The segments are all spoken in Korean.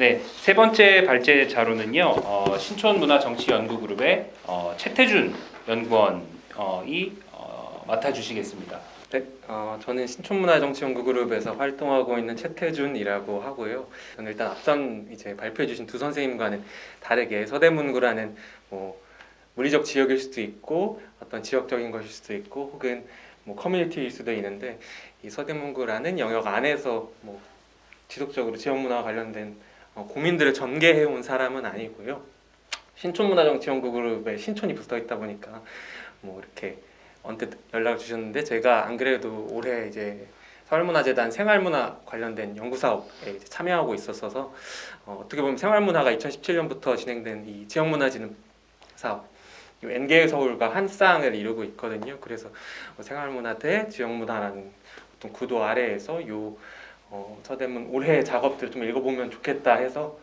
네, 세 번째 발제 자료는요. 신촌문화정치연구그룹의 최태준 연구원이 맡아주시겠습니다. 네, 저는 신촌문화정치연구그룹에서 활동하고 있는 최태준이라고 하고요. 저는 일단 앞선 이제 발표해주신 두 선생님과는 다르게 서대문구라는 물리적 지역일 수도 있고 어떤 지역적인 것일 수도 있고 혹은 커뮤니티일 수도 있는데 이 서대문구라는 영역 안에서 지속적으로 지역문화와 관련된 고민들을 전개해온 사람은 아니고요. 신촌문화정치연구그룹에 신촌이 붙어 있다 보니까 이렇게 언뜻 연락을 주셨는데 제가 안 그래도 올해 이제 서울문화재단 생활문화 관련된 연구 사업에 참여하고 있었어서 어떻게 보면 생활문화가 2017년부터 진행된 이 지역문화진흥 사업 N개의 서울과 한 쌍을 이루고 있거든요. 그래서 생활문화 대 지역문화라는 어떤 구도 아래에서 서대문 올해 작업들을 좀 읽어보면 좋겠다 해서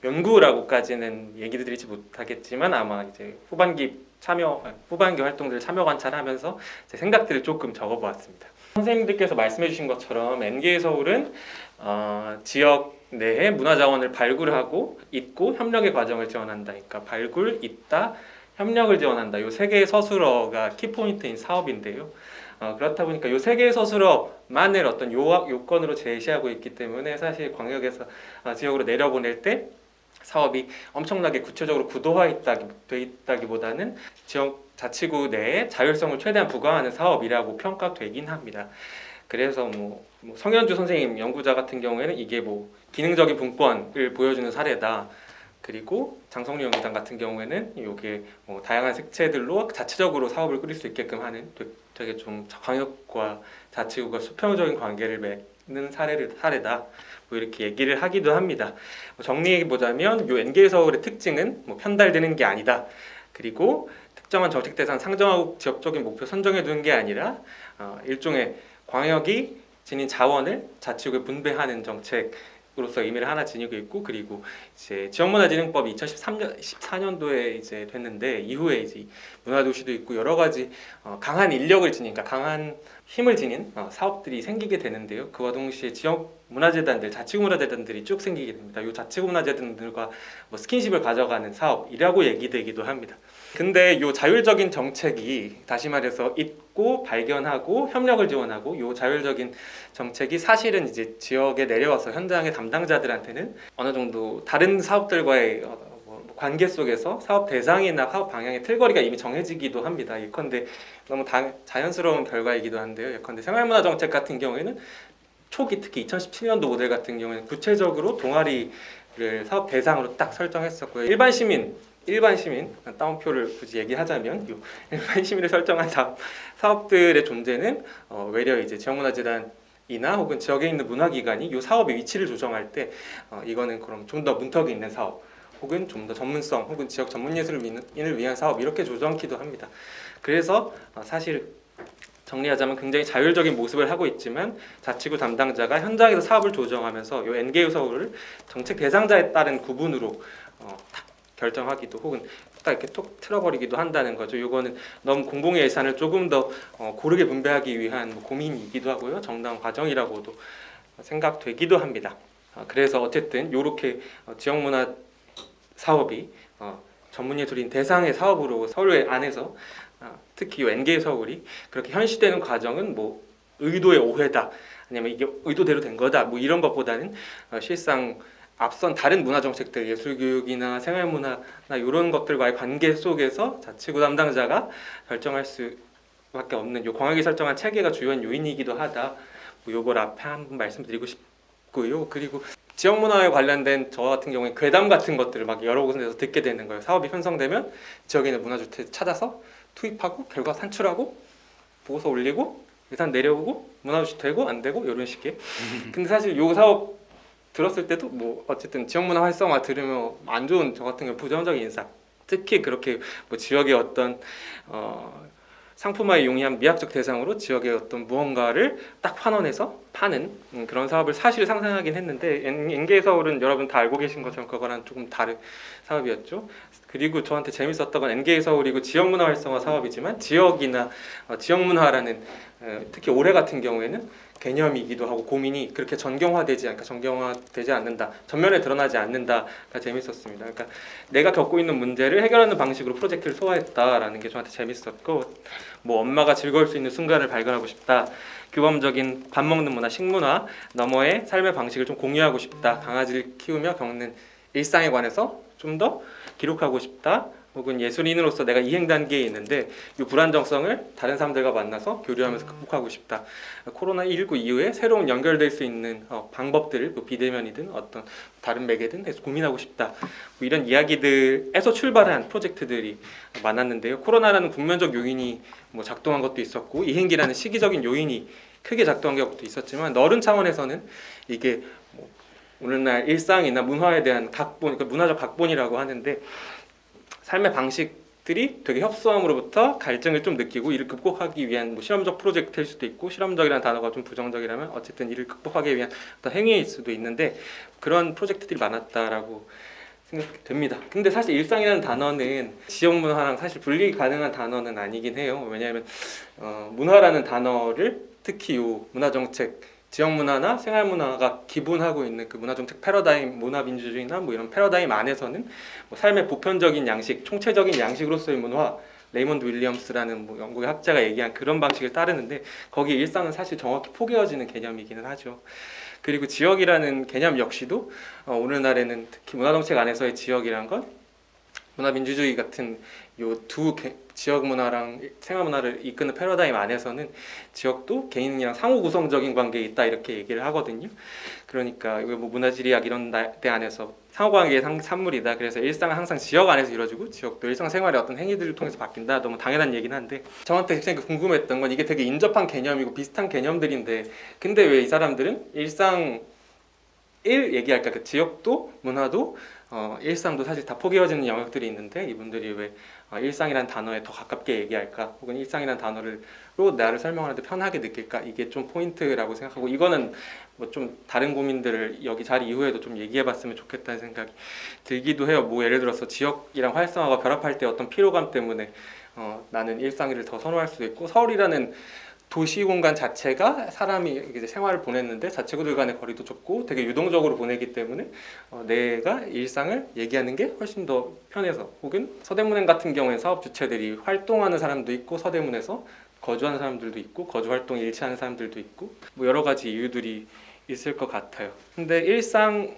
연구라고까지는 얘기 드리지 못하겠지만 아마 이제 후반기 활동들 참여 관찰하면서 제 생각들을 조금 적어보았습니다. 선생님들께서 말씀해주신 것처럼 N개의 서울은 지역 내에 문화자원을 발굴하고 잇고 협력의 과정을 지원한다. 그러니까 발굴, 잇다, 협력을 지원한다. 이 세 개의 서술어가 키포인트인 사업인데요. 그렇다 보니까 이 세 개의 서술어만을 어떤 요건으로 제시하고 있기 때문에 사실 광역에서 지역으로 내려보낼 때 사업이 엄청나게 구체적으로 구도화돼 있다기보다는 지역 자치구 내에 자율성을 최대한 부과하는 사업이라고 평가되긴 합니다. 그래서 성현주 선생님 연구자 같은 경우에는 이게 기능적인 분권을 보여주는 사례다. 그리고 장성리 연구단 같은 경우에는 이게 다양한 색채들로 자체적으로 사업을 꾸릴 수 있게끔 하는 되게 좀 광역과 자치구가 수평적인 관계를 맺는 사례다. 이렇게 얘기를 하기도 합니다. 정리해보자면 이 N개의 서울의 특징은 편달되는 게 아니다. 그리고 특정한 정책 대상 상정하고 지역적인 목표 선정해 두는 게 아니라 일종의 광역이 지닌 자원을 자치구에 분배하는 정책으로서 의미를 하나 지니고 있고, 그리고 이제 지역문화진흥법이 2014년도에 이제 됐는데 이후에 이제 문화도시도 있고 여러 가지 강한 인력을 지닌, 그러니까 강한 힘을 지닌 사업들이 생기게 되는데요. 그와 동시에 지역문화재단들, 자치구문화재단들이 쭉 생기게 됩니다. 이 자치구문화재단들과 스킨십을 가져가는 사업이라고 얘기되기도 합니다. 근데 이 자율적인 정책이 다시 말해서 잇고 발견하고 협력을 지원하고 이 자율적인 정책이 사실은 이제 지역에 내려와서 현장의 담당자들한테는 어느 정도 다른 사업들과의 관계 속에서 사업 대상이나 사업 방향의 틀거리가 이미 정해지기도 합니다. 예컨대 너무 자연스러운 결과이기도 한데요. 예컨대 생활문화 정책 같은 경우에는 초기 특히 2017년도 모델 같은 경우에는 구체적으로 동아리를 사업 대상으로 딱 설정했었고요. 일반 시민 따옴표를 굳이 얘기하자면 일반 시민을 설정한 사업들의 존재는 외려 이제 지역문화재단이나 혹은 지역에 있는 문화기관이 이 사업의 위치를 조정할 때 이거는 그럼 좀 더 문턱이 있는 사업 혹은 좀 더 전문성 혹은 지역 전문예술인을 위한 사업 이렇게 조정키도 합니다. 그래서 사실 정리하자면 굉장히 자율적인 모습을 하고 있지만 자치구 담당자가 현장에서 사업을 조정하면서 이 N개의 서울을 정책 대상자에 따른 구분으로 딱 결정하기도 혹은 딱 이렇게 톡 틀어버리기도 한다는 거죠. 이거는 너무 공공의 예산을 조금 더 고르게 분배하기 위한 고민이기도 하고요. 정당한 과정이라고도 생각되기도 합니다. 그래서 어쨌든 이렇게 지역문화 사업이 전문예술인 대상의 사업으로 서울 안에서 특히 N개의 서울이 그렇게 현시되는 과정은 의도의 오해다 아니면 이게 의도대로 된 거다 이런 것보다는 실상 앞선 다른 문화 정책들 예술교육이나 생활문화나 이런 것들과의 관계 속에서 자치구 담당자가 결정할 수밖에 없는 요 광역이 설정한 체계가 주요한 요인이기도 하다. 요걸 앞에 한번 말씀드리고 싶고요. 그리고 지역문화에 관련된 저 같은 경우에 괴담 같은 것들을 여러 곳에서 듣게 되는 거예요. 사업이 편성되면 지역에 있는 문화주택 찾아서 투입하고 결과 산출하고 보고서 올리고 예산 내려오고 문화주택 되고 안 되고 이런 식의. 근데 사실 요 사업 들었을 때도 어쨌든 지역문화 활성화 들으면 안 좋은 저 같은 경우 부정적인 인상. 특히 그렇게 지역의 어떤 상품화에 용이한 미학적 대상으로 지역의 어떤 무언가를 딱 환원해서 파는 그런 사업을 사실 상상하긴 했는데 N개의 서울은 여러분 다 알고 계신 것처럼 그거랑 조금 다른 사업이었죠. 그리고 저한테 재밌었던 건 N개의 서울이고 지역문화 활성화 사업이지만 지역이나 지역문화라는 특히 올해 같은 경우에는 개념이기도 하고 고민이 그렇게 전경화되지 않는다, 전면에 드러나지 않는다가 재밌었습니다. 그러니까 내가 겪고 있는 문제를 해결하는 방식으로 프로젝트를 소화했다라는 게 저한테 재밌었고, 뭐 엄마가 즐거울 수 있는 순간을 발견하고 싶다, 규범적인 밥 먹는 문화, 식문화 너머의 삶의 방식을 좀 공유하고 싶다, 강아지를 키우며 겪는 일상에 관해서 좀 더 기록하고 싶다, 혹은 예술인으로서 내가 이행 단계에 있는데 이 불안정성을 다른 사람들과 만나서 교류하면서 극복하고 싶다. 코로나19 이후에 새로운 연결될 수 있는 방법들을 뭐 비대면이든 어떤 다른 매개든 해서 고민하고 싶다. 뭐 이런 이야기들에서 출발한 프로젝트들이 많았는데요. 코로나라는 국면적 요인이 뭐 작동한 것도 있었고, 이행기라는 시기적인 요인이 크게 작동한 것도 있었지만, 넓은 차원에서는 이게 뭐 오늘날 일상이나 문화에 대한 각본, 그러니까 문화적 각본이라고 하는데, 삶의 방식들이 되게 협소함으로부터 갈증을 좀 느끼고 이를 극복하기 위한 뭐 실험적 프로젝트일 수도 있고, 실험적이라는 단어가 좀 부정적이라면 어쨌든 이를 극복하기 위한 어떤 행위일 수도 있는데, 그런 프로젝트들이 많았다라고 생각됩니다. 근데 사실 일상이라는 단어는 지역 문화랑 사실 분리 가능한 단어는 아니긴 해요. 왜냐하면 문화라는 단어를 특히 요 문화정책, 지역 문화나 생활 문화가 기본하고 있는 그 문화정책 패러다임, 문화민주주의나 뭐 이런 패러다임 안에서는 뭐 삶의 보편적인 양식, 총체적인 양식으로서의 문화, 레이먼드 윌리엄스라는 뭐 영국의 학자가 얘기한 그런 방식을 따르는데, 거기 일상은 사실 정확히 포개어지는 개념이기는 하죠. 그리고 지역이라는 개념 역시도 오늘날에는 특히 문화정책 안에서의 지역이란 건 문화민주주의 같은 요 두 지역 문화랑 생활 문화를 이끄는 패러다임 안에서는 지역도 개인이랑 상호 구성적인 관계에 있다, 이렇게 얘기를 하거든요. 그러니까 이거 뭐 문화지리학 이런 데 안에서 상호관계의 산물이다. 그래서 일상은 항상 지역 안에서 이루어지고 지역도 일상생활의 어떤 행위들을 통해서 바뀐다. 너무 당연한 얘기는 한데, 저한테 굉장히 궁금했던 건 이게 되게 인접한 개념이고 비슷한 개념들인데, 근데 왜 이 사람들은 일상 얘기할까, 그 지역도 문화도 일상도 사실 다 포개어지는 영역들이 있는데, 이분들이 왜 일상이란 단어에 더 가깝게 얘기할까, 혹은 일상이란 단어로 나를 설명하는데 편하게 느낄까, 이게 좀 포인트라고 생각하고, 이거는 뭐 좀 다른 고민들을 여기 자리 이후에도 좀 얘기해봤으면 좋겠다는 생각이 들기도 해요. 뭐 예를 들어서 지역이랑 활성화가 결합할 때 어떤 피로감 때문에 나는 일상을 더 선호할 수도 있고, 서울이라는 도시 공간 자체가 사람이 이제 생활을 보냈는데 자치구들 간의 거리도 좁고 되게 유동적으로 보내기 때문에 내가 일상을 얘기하는 게 훨씬 더 편해서, 혹은 서대문행 같은 경우에는 사업 주체들이 활동하는 사람도 있고, 서대문에서 거주하는 사람들도 있고, 거주 활동에 일치하는 사람들도 있고, 뭐 여러 가지 이유들이 있을 것 같아요. 근데 일상이라는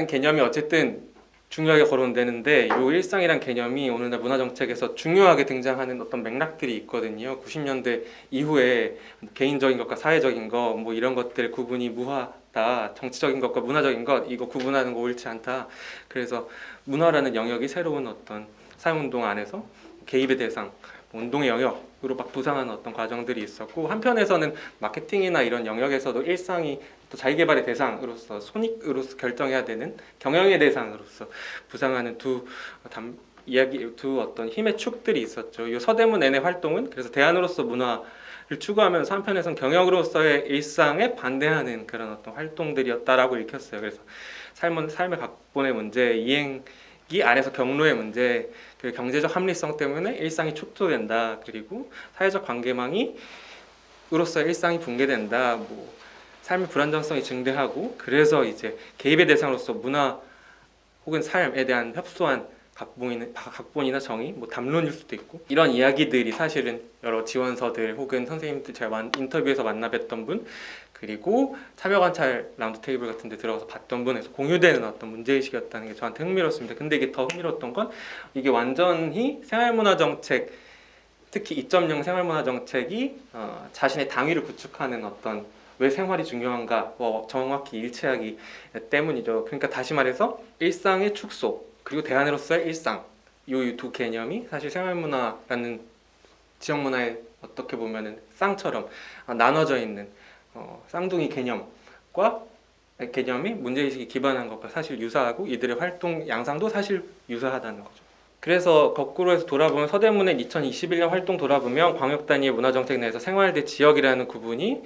개념이 어쨌든 중요하게 거론되는데, 이 일상이란 개념이 오늘날 문화정책에서 중요하게 등장하는 어떤 맥락들이 있거든요. 90년대 이후에 개인적인 것과 사회적인 것, 뭐 이런 것들 구분이 무하다, 정치적인 것과 문화적인 것, 이거 구분하는 거 옳지 않다. 그래서 문화라는 영역이 새로운 어떤 사회운동 안에서 개입의 대상, 운동의 영역으로 막 부상하는 어떤 과정들이 있었고, 한편에서는 마케팅이나 이런 영역에서도 일상이 또 자기개발의 대상으로서, 손익으로서 결정해야 되는 경영의 대상으로서 부상하는 두 어떤 힘의 축들이 있었죠. 이 서대문 N의 활동은 그래서 대안으로서 문화를 추구하면서 한편에서는 경영으로서의 일상에 반대하는 그런 어떤 활동들이었다라고 읽혔어요. 그래서 삶의 각본의 문제, 이행기 안에서 경로의 문제, 그 경제적 합리성 때문에 일상이 촉소된다. 그리고 사회적 관계망이 으로서 일상이 붕괴된다. 뭐 삶의 불안정성이 증대하고, 그래서 이제 개입의 대상으로서 문화 혹은 삶에 대한 협소한 각본이나 정의, 뭐 담론일 수도 있고, 이런 이야기들이 사실은 여러 지원서들 혹은 선생님들 제가 인터뷰에서 만나뵀던 분, 그리고 참여관찰 라운드 테이블 같은 데 들어가서 봤던 분에서 공유되는 어떤 문제의식이었다는 게 저한테 흥미롭습니다. 근데 이게 더 흥미로웠던 건, 이게 완전히 생활문화정책, 특히 2.0 생활문화정책이 자신의 당위를 구축하는 어떤 왜 생활이 중요한가 정확히 일치하기 때문이죠. 그러니까 다시 말해서 일상의 축소, 그리고 대안으로서의 일상, 이 두 개념이 사실 생활문화라는 지역문화의 어떻게 보면은 쌍처럼 나눠져 있는 쌍둥이 개념이 문제의식이 기반한 것과 사실 유사하고, 이들의 활동 양상도 사실 유사하다는 거죠. 그래서 거꾸로 해서 돌아보면, 서대문의 2021년 활동 돌아보면 광역단위의 문화정책 내에서 생활 대 지역이라는 구분이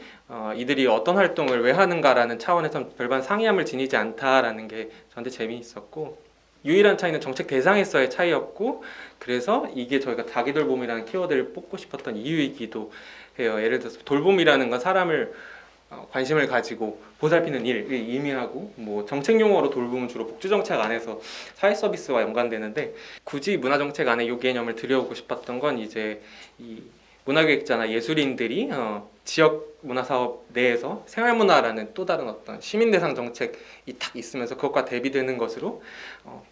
이들이 어떤 활동을 왜 하는가라는 차원에서 별반 상이함을 지니지 않다라는 게 저한테 재미있었고, 유일한 차이는 정책 대상에서의 차이였고, 그래서 이게 저희가 자기돌봄이라는 키워드를 뽑고 싶었던 이유이기도 해요. 예를 들어서 돌봄이라는 건 사람을 관심을 가지고 보살피는 일을 의미하고, 뭐 정책 용어로 돌봄은 주로 복지 정책 안에서 사회 서비스와 연관되는데, 굳이 문화 정책 안에 이 개념을 들여오고 싶었던 건 이제 이 문화기획자나 예술인들이 지역 문화 사업 내에서 생활문화라는 또 다른 어떤 시민 대상 정책이 탁 있으면서 그것과 대비되는 것으로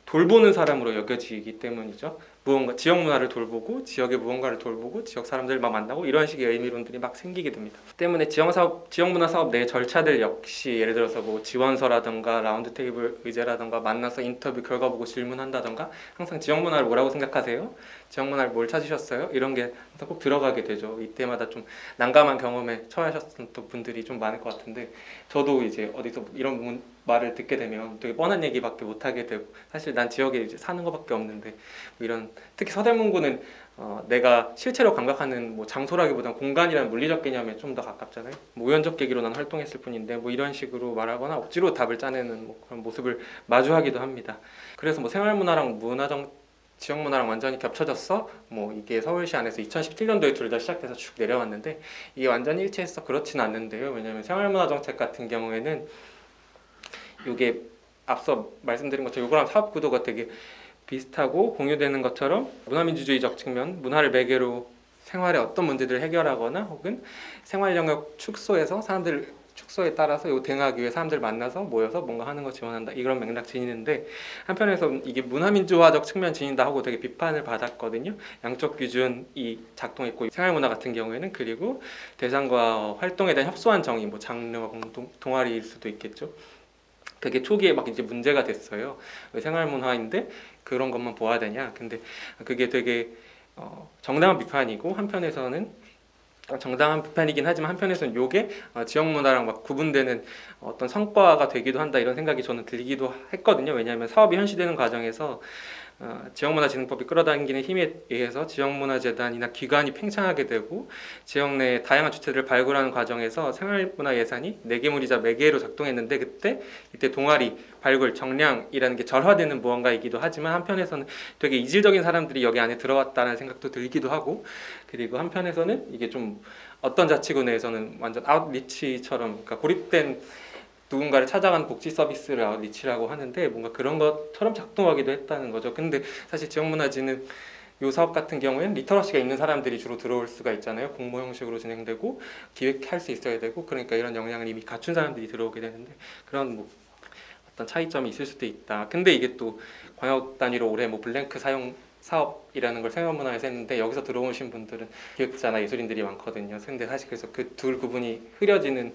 돌보는 사람으로 여겨지기 때문이죠. 무언가 지역 문화를 돌보고 지역의 무언가를 돌보고 지역 사람들 막 만나고 이런 식의 의미론들이 막 생기게 됩니다. 때문에 지역 문화 사업 내 절차들 역시 예를 들어서 뭐 지원서라든가 라운드 테이블 의제라든가 만나서 인터뷰 결과 보고 질문한다든가, 항상 지역 문화를 뭐라고 생각하세요? 지역 문화를 뭘 찾으셨어요? 이런 게 항상 꼭 들어가게 되죠. 이때마다 좀 난감한 경험에 처하셨던 분들이 좀 많을 것 같은데, 저도 이제 어디서 이런 말을 듣게 되면 되게 뻔한 얘기밖에 못 하게 되고, 사실 난 지역에 이제 사는 것밖에 없는데 뭐 이런, 특히 서대문구는 내가 실제로 감각하는 뭐 장소라기보다는 공간이라는 물리적 개념에 좀 더 가깝잖아요. 뭐 우연적 계기로 난 활동했을 뿐인데 뭐 이런 식으로 말하거나 억지로 답을 짜내는 뭐 그런 모습을 마주하기도 합니다. 그래서 뭐 생활문화랑 지역 문화랑 완전히 겹쳐졌어? 뭐 이게 서울시 안에서 2017년도에 둘 다 시작돼서 쭉 내려왔는데, 이게 완전히 일치해서 그렇진 않는데요. 왜냐하면 생활문화 정책 같은 경우에는 이게 앞서 말씀드린 것처럼 요거랑 사업 구도가 되게 비슷하고 공유되는 것처럼 문화민주주의적 측면, 문화를 매개로 생활의 어떤 문제들을 해결하거나 혹은 생활 영역 축소에서 사람들 축소에 따라서 요 대응하기 위해 사람들 만나서 모여서 뭔가 하는 거 지원한다, 이런 맥락 지니는데, 한편에서 이게 문화민주화적 측면 지닌다 하고 되게 비판을 받았거든요. 양적 규준이 작동했고 생활문화 같은 경우에는, 그리고 대상과 활동에 대한 협소한 정의, 뭐 장르와 동아리일 수도 있겠죠. 그게 초기에 막 이제 문제가 됐어요. 생활문화인데 그런 것만 보아야 되냐. 근데 그게 되게 정당한 비판이고, 한편에서는 정당한 비판이긴 하지만 한편에서는 요게 지역 문화랑 막 구분되는 어떤 성과가 되기도 한다, 이런 생각이 저는 들기도 했거든요. 왜냐하면 사업이 현시되는 과정에서 지역문화진흥법이 끌어당기는 힘에 의해서 지역문화재단이나 기관이 팽창하게 되고, 지역 내 다양한 주체들을 발굴하는 과정에서 생활문화 예산이 내개물이자 매개로 작동했는데, 이때 동아리, 발굴, 정량이라는 게 절화되는 무언가이기도 하지만, 한편에서는 되게 이질적인 사람들이 여기 안에 들어왔다는 생각도 들기도 하고, 그리고 한편에서는 이게 좀 어떤 자치구 내에서는 완전 아웃리치처럼, 그러니까 고립된 누군가를 찾아가는 복지 서비스를 아웃리치라고 하는데, 뭔가 그런 것처럼 작동하기도 했다는 거죠. 근데 사실 지역문화진흥 요 사업 같은 경우에는 리터러시가 있는 사람들이 주로 들어올 수가 있잖아요. 공모 형식으로 진행되고 기획할 수 있어야 되고, 그러니까 이런 역량을 이미 갖춘 사람들이 들어오게 되는데, 그런 뭐 어떤 차이점이 있을 수도 있다. 근데 이게 또 광역 단위로 올해 뭐 블랭크 사용 사업이라는 걸 생활문화에서 했는데, 여기서 들어오신 분들은 기획자나 예술인들이 많거든요. 근데 사실 그래서 그 둘 구분이 흐려지는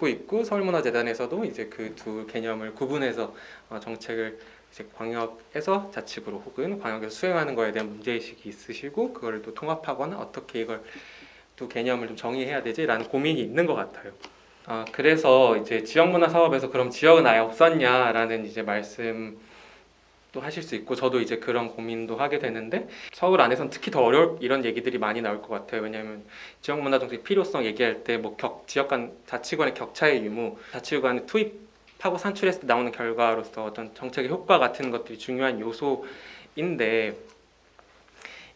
있고, 서울문화재단에서도 이제 그 두 개념을 구분해서 정책을 이제 광역에서 자치구로 혹은 광역에서 수행하는 거에 대한 문제의식이 있으시고, 그걸 또 통합하거나 어떻게 이걸 두 개념을 좀 정의해야 되지라는 고민이 있는 것 같아요. 그래서 이제 지역문화 사업에서 그럼 지역은 아예 없었냐라는 이제 말씀 또 하실 수 있고, 저도 이제 그런 고민도 하게 되는데, 서울 안에서는 특히 더 어려울 이런 얘기들이 많이 나올 것 같아요. 왜냐하면 지역문화 정책 필요성 얘기할 때 뭐 지역 간 자치구간의 격차의 유무, 자치구간에 투입하고 산출해서 나오는 결과로서 어떤 정책의 효과 같은 것들이 중요한 요소인데,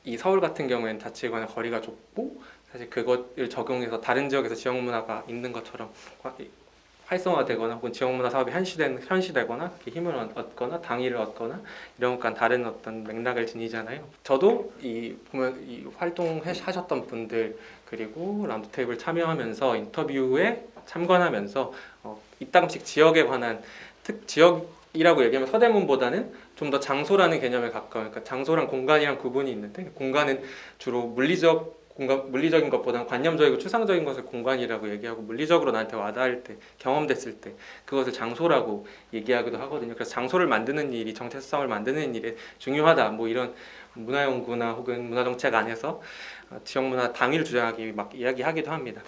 이 서울 같은 경우에는 자치구간의 거리가 좁고, 사실 그것을 적용해서 다른 지역에서 지역문화가 있는 것처럼 활성화되거나 혹은 지역문화 사업이 현시되거나 힘을 얻거나 당위를 얻거나 이런 것과는 다른 어떤 맥락을 지니잖아요. 저도 보면 이 활동하셨던 분들, 그리고 라운드테이블 참여하면서 인터뷰에 참관하면서 이따금씩 지역에 관한 지역이라고 얘기하면 서대문보다는 좀 더 장소라는 개념에 가까운, 그러니까 장소랑 공간이랑 구분이 있는데, 공간은 주로 물리적인 것보다는 관념적이고 추상적인 것을 공간이라고 얘기하고, 물리적으로 나한테 와닿을 때, 경험됐을 때 그것을 장소라고 얘기하기도 하거든요. 그래서 장소를 만드는 일이 정체성을 만드는 일에 중요하다, 뭐 이런 문화연구나 혹은 문화정책 안에서 지역문화 당위를 주장하기 막 이야기하기도 합니다.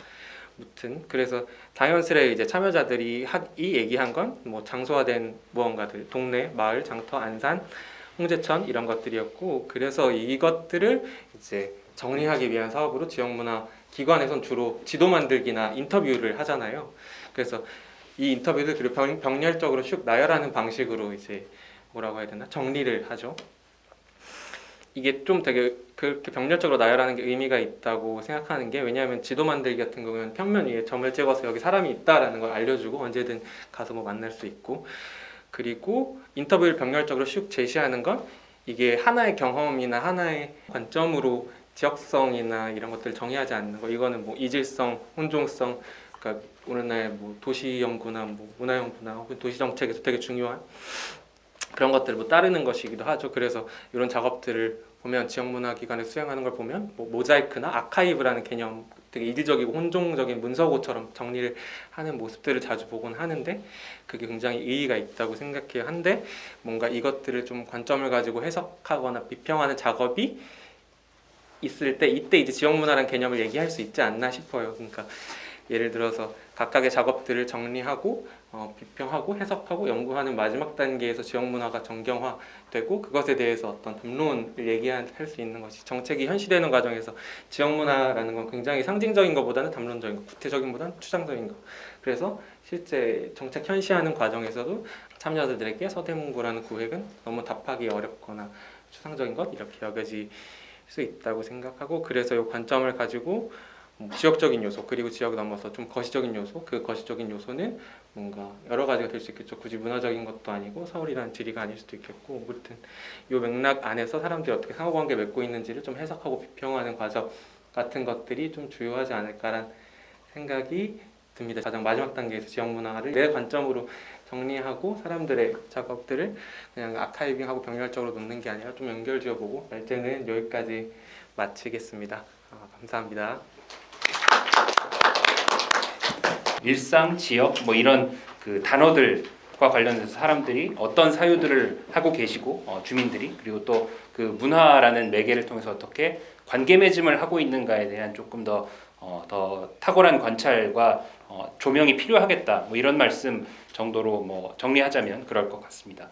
무튼 그래서 자연스레 이제 참여자들이 얘기한 건 뭐 장소화된 무언가들, 동네, 마을, 장터, 안산, 홍제천 이런 것들이었고, 그래서 이것들을 이제 정리하기 위한 사업으로 지역문화 기관에선 주로 지도 만들기나 인터뷰를 하잖아요. 그래서 이 인터뷰들 그리고 병렬적으로 쭉 나열하는 방식으로 이제 뭐라고 해야 되나, 정리를 하죠. 이게 좀 되게 그렇게 병렬적으로 나열하는 게 의미가 있다고 생각하는 게, 왜냐하면 지도 만들기 같은 경우는 평면 위에 점을 찍어서 여기 사람이 있다라는 걸 알려주고 언제든 가서 뭐 만날 수 있고, 그리고 인터뷰를 병렬적으로 슉 제시하는 건 이게 하나의 경험이나 하나의 관점으로 지역성이나 이런 것들을 정의하지 않는 거. 이거는 뭐 이질성, 혼종성, 그러니까 오늘날 뭐 도시 연구나 뭐 문화 연구나 혹은 도시 정책에서 되게 중요한 그런 것들을 뭐 따르는 것이기도 하죠. 그래서 이런 작업들을 보면, 지역문화기관에서 수행하는 걸 보면 뭐 모자이크나 아카이브라는 개념, 되게 이질적이고 혼종적인 문서고처럼 정리를 하는 모습들을 자주 보곤 하는데, 그게 굉장히 의의가 있다고 생각해요. 한데 뭔가 이것들을 좀 관점을 가지고 해석하거나 비평하는 작업이 있을 때, 이때 이제 지역문화라는 개념을 얘기할 수 있지 않나 싶어요. 그러니까 예를 들어서 각각의 작업들을 정리하고 비평하고 해석하고 연구하는 마지막 단계에서 지역문화가 정경화되고, 그것에 대해서 어떤 담론을 얘기할 수 있는 것이, 정책이 현시되는 과정에서 지역문화라는 건 굉장히 상징적인 것보다는 담론적인 것, 구체적인 것보다는 추상적인 것. 그래서 실제 정책 현시하는 과정에서도 참여자들에게 서대문구라는 구획은 너무 답하기 어렵거나 추상적인 것 이렇게 여겨질 수 있다고 생각하고, 그래서 이 관점을 가지고 지역적인 요소, 그리고 지역을 넘어서 좀 거시적인 요소, 그 거시적인 요소는 뭔가 여러 가지가 될 수 있겠죠. 굳이 문화적인 것도 아니고 서울이라는 지리가 아닐 수도 있겠고, 아무튼 이 맥락 안에서 사람들이 어떻게 상호관계 맺고 있는지를 좀 해석하고 비평하는 과정 같은 것들이 좀 주요하지 않을까라는 생각이 듭니다. 가장 마지막 단계에서 지역문화를 내 관점으로 정리하고 사람들의 작업들을 그냥 아카이빙하고 병렬적으로 놓는 게 아니라 좀 연결지어보고, 날짜는 여기까지 마치겠습니다. 감사합니다. 일상, 지역 뭐 이런 그 단어들과 관련해서 사람들이 어떤 사유들을 하고 계시고 주민들이, 그리고 또 그 문화라는 매개를 통해서 어떻게 관계 맺음을 하고 있는가에 대한 조금 더 탁월한 관찰과 조명이 필요하겠다, 뭐 이런 말씀 정도로 뭐 정리하자면 그럴 것 같습니다.